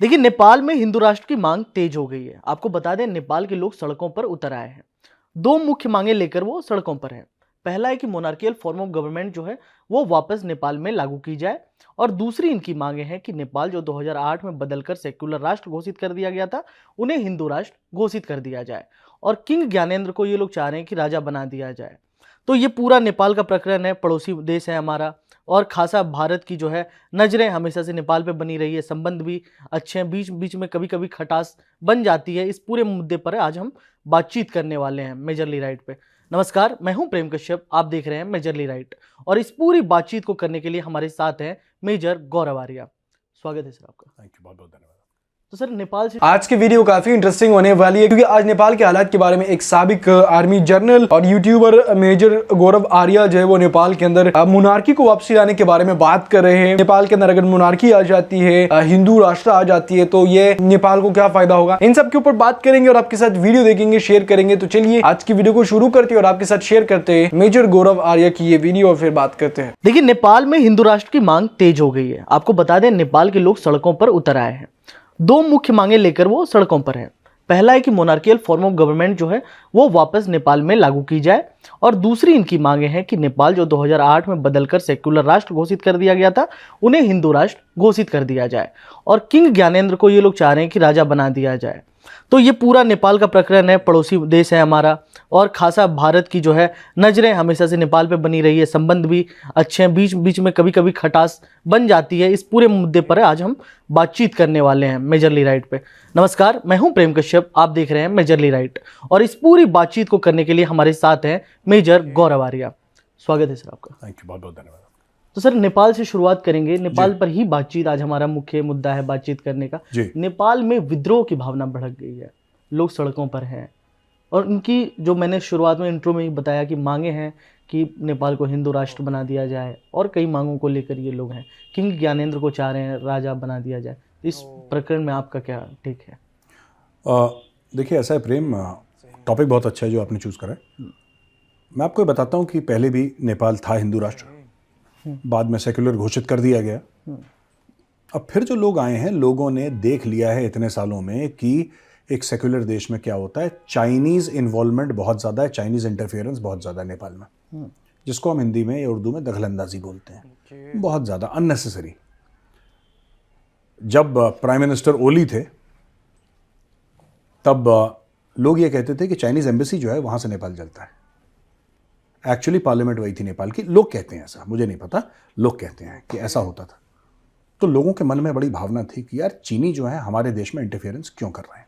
देखिए, नेपाल में हिंदू राष्ट्र की मांग तेज हो गई है। आपको बता दें, नेपाल के लोग सड़कों पर उतर आए हैं। दो मुख्य मांगे लेकर वो सड़कों पर हैं। पहला है कि मोनार्कियल फॉर्म ऑफ गवर्नमेंट जो है वो वापस नेपाल में लागू की जाए, और दूसरी इनकी मांगे हैं कि नेपाल जो 2008 में बदलकर सेक्युलर राष्ट्र घोषित कर दिया गया था, उन्हें हिंदू राष्ट्र घोषित कर दिया जाए। और किंग ज्ञानेंद्र को ये लोग चाह रहे हैं कि राजा बना दिया जाए। तो ये पूरा नेपाल का प्रकरण है, पड़ोसी देश है हमारा, और खासा भारत की जो है नजरें हमेशा से नेपाल पे बनी रही है। संबंध भी अच्छे हैं, बीच बीच में कभी कभी खटास बन जाती है। इस पूरे मुद्दे पर आज हम बातचीत करने वाले हैं मेजरली राइट पे। नमस्कार, मैं हूं प्रेम कश्यप, आप देख रहे हैं मेजरली राइट, और इस पूरी बातचीत को करने के लिए हमारे साथ हैं मेजर गौरव आर्या। स्वागत है सर आपका। थैंक यू, बहुत बहुत धन्यवाद। तो सर, नेपाल से आज की वीडियो काफी इंटरेस्टिंग होने वाली है, क्योंकि आज नेपाल के हालात के बारे में एक साबिक आर्मी जनरल और यूट्यूबर मेजर गौरव आर्या जो है वो नेपाल के अंदर मोनार्की को वापसी लाने के बारे में बात कर रहे हैं। नेपाल के अंदर अगर मोनार्की आ जाती है, हिंदू राष्ट्र आ जाती है, तो ये नेपाल को क्या फायदा होगा, इन सब के ऊपर बात करेंगे और आपके साथ वीडियो देखेंगे, शेयर करेंगे। तो चलिए आज की वीडियो को शुरू करते हैं और आपके साथ शेयर करते हैं मेजर गौरव आर्या की ये वीडियो, और फिर बात करते हैं। देखिए, नेपाल में हिंदू राष्ट्र की मांग तेज हो गई है। आपको बता दें, नेपाल के लोग सड़कों पर उतर आए हैं। दो मुख्य मांगे लेकर वो सड़कों पर हैं। पहला है कि मोनार्कियल फॉर्म ऑफ गवर्नमेंट जो है वो वापस नेपाल में लागू की जाए, और दूसरी इनकी मांगे हैं कि नेपाल जो 2008 में बदलकर सेक्युलर राष्ट्र घोषित कर दिया गया था, उन्हें हिंदू राष्ट्र घोषित कर दिया जाए। और किंग ज्ञानेंद्र को ये लोग चाह रहे हैं कि राजा बना दिया जाए। तो ये पूरा नेपाल का प्रकरण है, पड़ोसी देश है हमारा, और खासा भारत की जो है नजरें हमेशा से नेपाल पे बनी रही है। संबंध भी अच्छे हैं, बीच बीच में कभी कभी खटास बन जाती है। इस पूरे मुद्दे पर आज हम बातचीत करने वाले हैं मेजरली राइट पे। नमस्कार, मैं हूं प्रेम कश्यप, आप देख रहे हैं मेजरली राइट, और इस पूरी बातचीत को करने के लिए हमारे साथ हैं मेजर गौरव आर्या। स्वागत है सर आपका। थैंक यू, बहुत बहुत धन्यवाद। तो सर, नेपाल से शुरुआत करेंगे। नेपाल पर ही बातचीत आज हमारा मुख्य मुद्दा है बातचीत करने का। जी। नेपाल में विद्रोह की भावना भड़क गई है, लोग सड़कों पर हैं, और उनकी जो मैंने शुरुआत में इंट्रो में ही बताया कि मांगे हैं कि नेपाल को हिंदू राष्ट्र बना दिया जाए, और कई मांगों को लेकर ये लोग हैं। किंग ज्ञानेंद्र को चाह रहे हैं राजा बना दिया जाए। इस प्रकरण में आपका क्या ठीक है? देखिए, ऐसा है प्रेम, टॉपिक बहुत अच्छा है जो आपने चूज़ करा है। मैं आपको बताता हूँ कि पहले भी नेपाल था हिंदू राष्ट्र, बाद में सेक्युलर घोषित कर दिया गया। अब फिर जो लोग आए हैं, लोगों ने देख लिया है इतने सालों में कि एक सेक्युलर देश में क्या होता है। चाइनीज़ इन्वॉल्वमेंट बहुत ज़्यादा है, चाइनीज़ इंटरफेरेंस बहुत ज़्यादा है नेपाल में, जिसको हम हिंदी में या उर्दू में दखलंदाजी बोलते हैं। बहुत ज़्यादा अननेसेसरी। जब प्राइम मिनिस्टर ओली थे, तब लोग ये कहते थे कि चाइनीज़ एम्बेसी जो है वहाँ से नेपाल चलता है। एक्चुअली पार्लियामेंट वही थी नेपाल की। लोग कहते हैं ऐसा, मुझे नहीं पता, लोग कहते हैं कि ऐसा होता था। तो लोगों के मन में बड़ी भावना थी कि यार चीनी जो है हमारे देश में इंटरफेरेंस क्यों कर रहे हैं।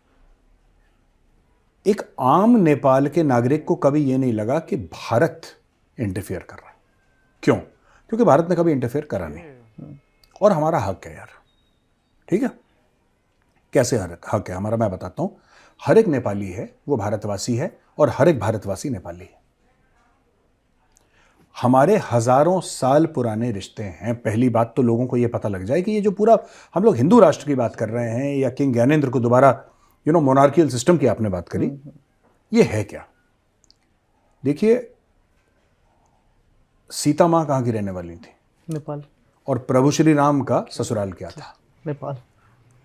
एक आम नेपाल के नागरिक को कभी ये नहीं लगा कि भारत इंटरफेयर कर रहा है। क्यों? क्योंकि भारत ने कभी इंटरफेयर करा नहीं, और हमारा हक है यार। ठीक है, कैसे हक है हमारा, मैं बताता हूं। हर एक नेपाली है वो भारतवासी है, और हर एक भारतवासी नेपाली है। हमारे हजारों साल पुराने रिश्ते हैं। पहली बात तो लोगों को ये पता लग जाए कि ये जो पूरा हम लोग हिंदू राष्ट्र की बात कर रहे हैं, या किंग ज्ञानेंद्र को दोबारा मोनार्कियल सिस्टम की आपने बात करी, ये है क्या। देखिए, सीता मां कहां की रहने वाली थी? नेपाल। और प्रभु श्री राम का ससुराल क्या था? नेपाल।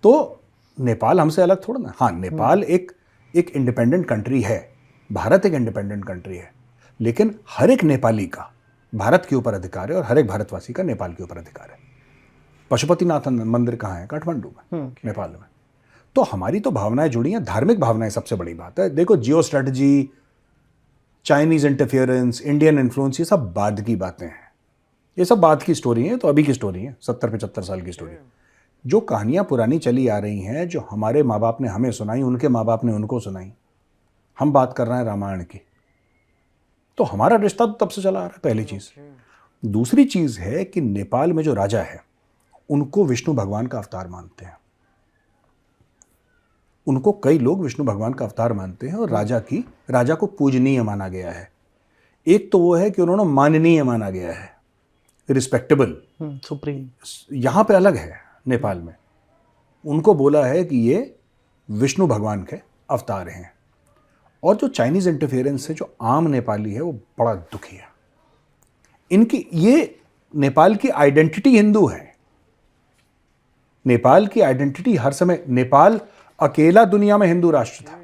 तो नेपाल हमसे अलग थोड़ा ना। हाँ, नेपाल एक इंडिपेंडेंट कंट्री है, भारत एक इंडिपेंडेंट कंट्री है, लेकिन हर एक नेपाली का भारत के ऊपर अधिकार है, और हर एक भारतवासी का नेपाल के ऊपर अधिकार है। पशुपतिनाथ मंदिर कहाँ है? काठमांडू में, नेपाल में। तो हमारी तो भावनाएं जुड़ी हैं, धार्मिक भावनाएं सबसे बड़ी बात है। देखो, geostrategy, Chinese interference, Indian influence, ये सब बाद की बातें हैं, ये सब बाद की स्टोरी है। तो अभी की स्टोरी है, 70-75 साल की स्टोरी। जो कहानियां पुरानी चली आ रही हैं, जो हमारे माँ बाप ने हमें सुनाई, उनके माँ बाप ने उनको सुनाई, हम बात कर रहे हैं रामायण की। तो हमारा रिश्ता तो तब से चला आ रहा है, पहली चीज। दूसरी चीज है कि नेपाल में जो राजा है, उनको विष्णु भगवान का अवतार मानते हैं। उनको कई लोग विष्णु भगवान का अवतार मानते हैं, और राजा को पूजनीय माना गया है। एक तो वो है कि उन्होंने माननीय माना गया है, रिस्पेक्टेबल, सुप्रीम। यहां पे अलग है नेपाल में। उनको बोला है कि ये विष्णु भगवान के अवतार हैं। और जो चाइनीज इंटरफेरेंस है, जो आम नेपाली है, वो बड़ा दुखी है। इनकी ये नेपाल की आइडेंटिटी हिंदू है, नेपाल की आइडेंटिटी हर समय, नेपाल अकेला दुनिया में हिंदू राष्ट्र था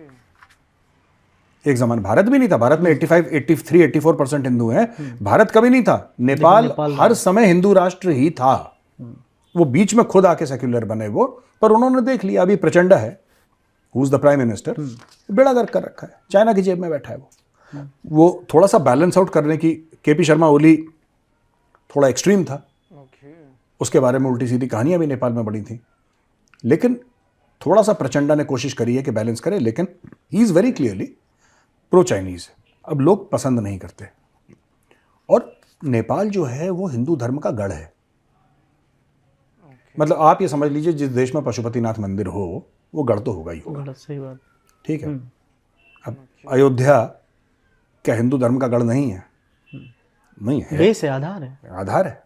एक जमाना। भारत भी नहीं था, भारत में 85, 83, 84% हिंदू हैं, भारत कभी नहीं था। नेपाल हर समय हिंदू राष्ट्र ही था। वो बीच में खुद आके सेक्युलर बने वो, पर उन्होंने देख लिया अभी प्रचंड है, who is the prime minister, बेड़ा गर्क कर रखा है, चाइना की जेब में बैठा है वो थोड़ा सा बैलेंस आउट करने की। केपी शर्मा ओली थोड़ा एक्सट्रीम था, उसके बारे में उल्टी सीधी कहानियां भी नेपाल में बड़ी थी, लेकिन थोड़ा सा प्रचंडा ने कोशिश करी है कि बैलेंस करे, लेकिन he is very clearly pro Chinese. अब लोग पसंद नहीं करते। और नेपाल जो है वो हिंदू धर्म का गढ़ है। मतलब आप ये समझ लीजिए जिस देश में पशुपतिनाथ मंदिर हो वो गढ़ तो होगा ही होगा। सही बात। ठीक है। अब अयोध्या क्या हिंदू धर्म का गढ़ नहीं है? नहीं है, बेस है, आधार है। आधार है।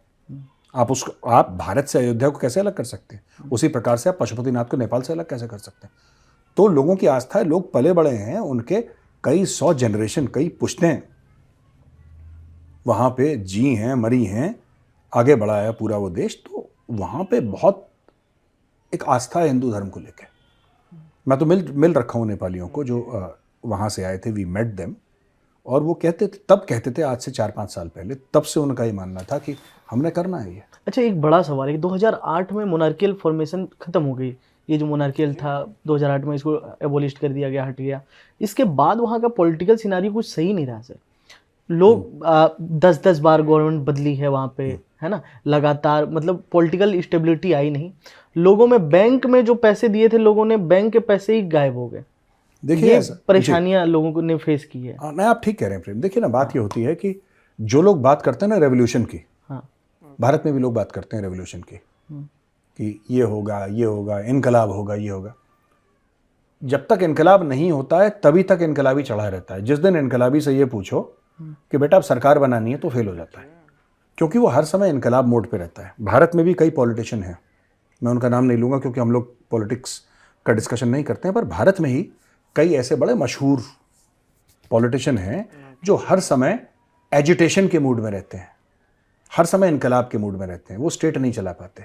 आप भारत से अयोध्या को कैसे अलग कर सकते हैं? उसी प्रकार से आप पशुपतिनाथ को नेपाल से अलग कैसे कर सकते हैं? तो लोगों की आस्था है, लोग पले बड़े हैं, उनके कई 100 जनरेशन, कई पुश्तें वहां पे जी हैं, मरी हैं, आगे बढ़ा है पूरा वो देश। तो वहां पे बहुत एक आस्था है हिंदू धर्म को लेकर। मैं तो मिल रखा हूं नेपालियों को जो वहां से आए थे, वी मेट देम, और वो कहते थे, तब कहते थे आज से 4-5 साल पहले, तब से उनका ये मानना था कि हमने करना है ये। अच्छा, एक बड़ा सवाल है कि 2008 में मोनार्कियल फॉर्मेशन खत्म हो गई। ये जो मोनार्कियल था 2008 में, इसको एबोलिश कर दिया गया, हट गया। इसके बाद वहाँ का पॉलिटिकल सिनारियो कुछ सही नहीं रहा सर। लोग 10-10 बार गवर्नमेंट बदली है वहाँ पे, है ना, लगातार, मतलब पॉलिटिकल स्टेबिलिटी आई नहीं। लोगों में, बैंक में जो पैसे दिए थे लोगों ने, बैंक के पैसे ही गायब हो गए। देखिए परेशानियां लोगों को ने फेस की है। नहीं, आप ठीक कह रहे हैं प्रेम। देखिए ना, बात ये होती है कि जो लोग बात करते हैं ना रेवोल्यूशन की, भारत में भी लोग बात करते हैं रेवोल्यूशन की, कि ये होगा, ये होगा, इनकलाब होगा, ये होगा। जब तक इनकलाब नहीं होता है तभी तक इनकलाबी चढ़ा रहता है। जिस दिन इनकलाबी से ये पूछो कि बेटा अब सरकार बनानी है, तो फेल हो जाता है, क्योंकि वो हर समय इनकलाब मोड पे रहता है। भारत में भी कई पॉलिटिशियन हैं, मैं उनका नाम नहीं लूँगा क्योंकि हम लोग पॉलिटिक्स का डिस्कशन नहीं करते हैं, पर भारत में ही कई ऐसे बड़े मशहूर पॉलिटिशियन हैं जो हर समय एजिटेशन के मूड में रहते हैं, हर समय इनकलाब के मूड में रहते हैं। वो स्टेट नहीं चला पाते।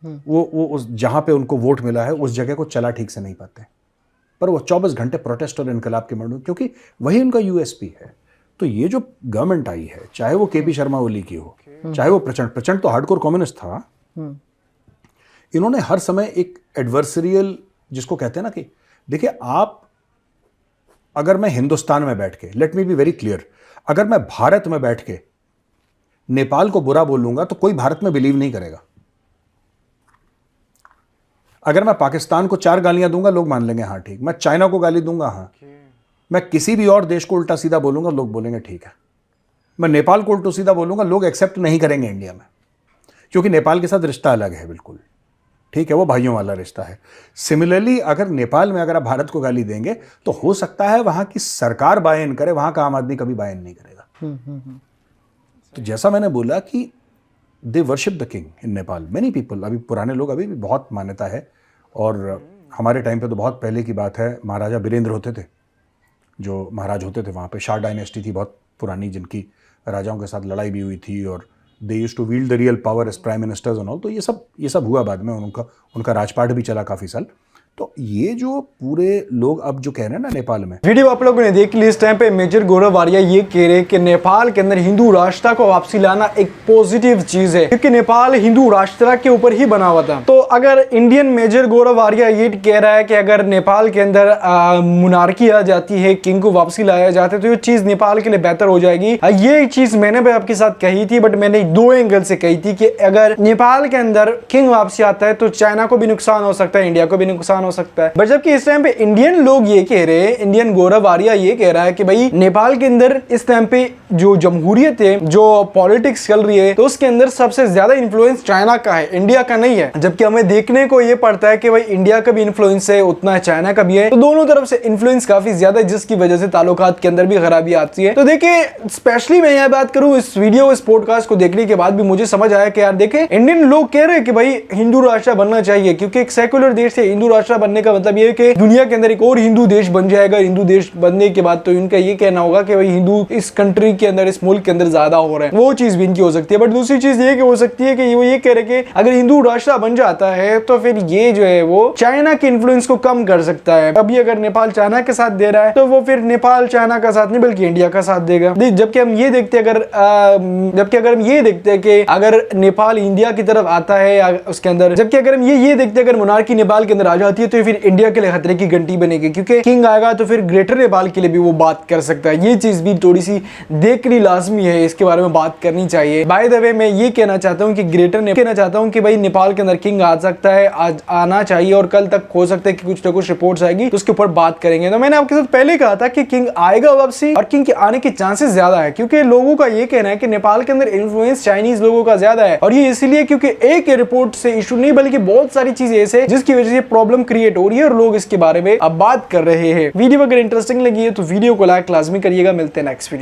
वो उस जहां पे उनको वोट मिला है उस जगह को चला ठीक से नहीं पाते, पर वो 24 घंटे प्रोटेस्ट और इनकलाब के मूड में, क्योंकि वही उनका यूएसपी है। तो ये जो गवर्नमेंट आई है, चाहे वो केपी शर्मा ओली की हो, चाहे वो प्रचंड तो हार्डकोर कम्युनिस्ट था, इन्होंने हर समय एक एडवर्सरियल, जिसको कहते हैं ना, कि देखिए आप, अगर मैं हिंदुस्तान में बैठ के, let me be very clear, अगर मैं भारत में बैठ के नेपाल को बुरा बोलूंगा तो कोई भारत में बिलीव नहीं करेगा। अगर मैं पाकिस्तान को 4 गालियां दूंगा लोग मान लेंगे हाँ ठीक, मैं चाइना को गाली दूंगा हाँ, मैं किसी भी और देश को उल्टा सीधा बोलूंगा लोग बोलेंगे ठीक है, मैं नेपाल को उल्टा सीधा बोलूंगा लोग एक्सेप्ट नहीं करेंगे इंडिया में, क्योंकि नेपाल के साथ रिश्ता अलग है बिल्कुल, ठीक है, वो भाइयों वाला रिश्ता है। सिमिलरली अगर नेपाल में अगर आप भारत को गाली देंगे तो हो सकता है वहां की सरकार बाय इन करे, वहां का आम आदमी कभी बाय इन नहीं करेगा। तो जैसा मैंने बोला कि they worship the king in Nepal, many people, अभी पुराने लोग, अभी भी बहुत मान्यता है। और हमारे टाइम पे तो बहुत पहले की बात है, महाराजा वीरेंद्र होते थे जो महाराज होते थे वहाँ पे, शाह डायनेस्टी थी बहुत पुरानी, जिनकी राजाओं के साथ लड़ाई भी हुई थी, और they used to wield the real power as prime ministers and all. तो ये सब हुआ बाद में, उनका राजपाट भी चला काफ़ी साल। तो ये जो पूरे लोग अब जो कह रहे हैं ना नेपाल में, वीडियो आप लोगों ने देख ली। इस टाइम पे मेजर गौरव आर्या ये कह रहे हैं कि नेपाल के अंदर हिंदू राष्ट्रता को वापसी लाना एक पॉजिटिव चीज है, क्योंकि नेपाल हिंदू राष्ट्रता के ऊपर ही बना हुआ था। तो अगर इंडियन मेजर गौरव आर्या ये कह रहा है कि अगर नेपाल के अंदर मुनार्की आ जाती है, किंग को वापसी लाया जाता है, तो ये चीज नेपाल के लिए बेहतर हो जाएगी। ये चीज मैंने भी आपके साथ कही थी, बट मैंने 2 एंगल से कही थी कि अगर नेपाल के अंदर किंग वापसी आता है तो चाइना को भी नुकसान हो सकता है, इंडिया को भी नुकसान हो सकता है। बट जबकि इस टाइम पे इंडियन लोग ये कह रहे हैं, इंडियन गौरव आर्या ये कह रहा है कि भाई नेपाल के अंदर इस टाइम पे जो जमहूरियत है, जो पॉलिटिक्स चल रही है, तो उसके अंदर सबसे ज्यादा इन्फ्लुएंस चाइना का है, इंडिया का नहीं है। जबकि हमें देखने को ये पड़ता है कि भाई इंडिया का भी इन्फ्लुएंस है, उतना चाइना का भी है, तो दोनों तरफ से इन्फ्लुएंस काफी ज्यादा है, जिसकी वजह से ताल्लुकात के अंदर भी खराबी आती है। तो देखिए, स्पेशली मैं यह बात करूं, इस वीडियो, इस पॉडकास्ट को देखने के बाद भी मुझे समझ आया कि यार देखे, इंडियन लोग कह रहे हैं कि भाई हिंदू राष्ट्र बनना चाहिए, क्योंकि एक सेक्युलर देश से हिंदू राष्ट्र राष्ट्र बनने का मतलब ये है कि दुनिया के अंदर एक और हिंदू देश बन जाएगा। हिंदू देश बनने के बाद तो इनका ये कहना होगा कि भाई हिंदू इस कंट्री के अंदर, इस मुल्क के अंदर ज्यादा हो रहे हैं, वो चीज भी इनकी हो सकती है। बट दूसरी चीज ये हो सकती है कि वो ये कह रहे कि अगर हिंदू राष्ट्र बन जाता है तो फिर ये जो है वो चाइना के इन्फ्लुएंस को कम कर सकता है। अभी अगर नेपाल चाइना के साथ दे रहा है तो वो फिर नेपाल चाइना का साथ नहीं बल्कि इंडिया का साथ देगा। जबकि हम ये देखते हैं कि अगर नेपाल इंडिया की तरफ आता है उसके अंदर, जबकि अगर हम ये देखते हैं अगर मोनार्की नेपाल के अंदर आ जाती है तो फिर इंडिया के लिए खतरे की घंटी बनेगी, क्योंकि किंग आएगा तो फिर ग्रेटर नेपाल के लिए भी वो बात कर सकता है। ये चीज भी थोड़ी सी देखनी लाजमी है, इसके बारे में बात करनी चाहिए। बाय द वे मैं ये कहना चाहता हूँ कि भाई नेपाल के अंदर किंग आ सकता है, आज आना चाहिए और कल तक हो सकता है कि कुछ ना कुछ रिपोर्ट्स आएगी तो उसके ऊपर बात करेंगे। तो मैंने आपके साथ पहले कहा था कि किंग आएगा वापसी और किंग के आने के चांसेस ज्यादा है, क्योंकि लोगों का ये कहना है कि नेपाल के अंदर इन्फ्लुएंस चाइनीज लोगों का ज्यादा है। और ये इसलिए क्योंकि एक रिपोर्ट से इशू नहीं बल्कि बहुत सारी चीजें ऐसे जिसकी वजह से प्रॉब्लम क्रिएट हो रही है और लोग इसके बारे में अब बात कर रहे हैं। वीडियो अगर इंटरेस्टिंग लगी है तो वीडियो को लाइक लाजमी करिएगा। मिलते हैं नेक्स्ट वीडियो।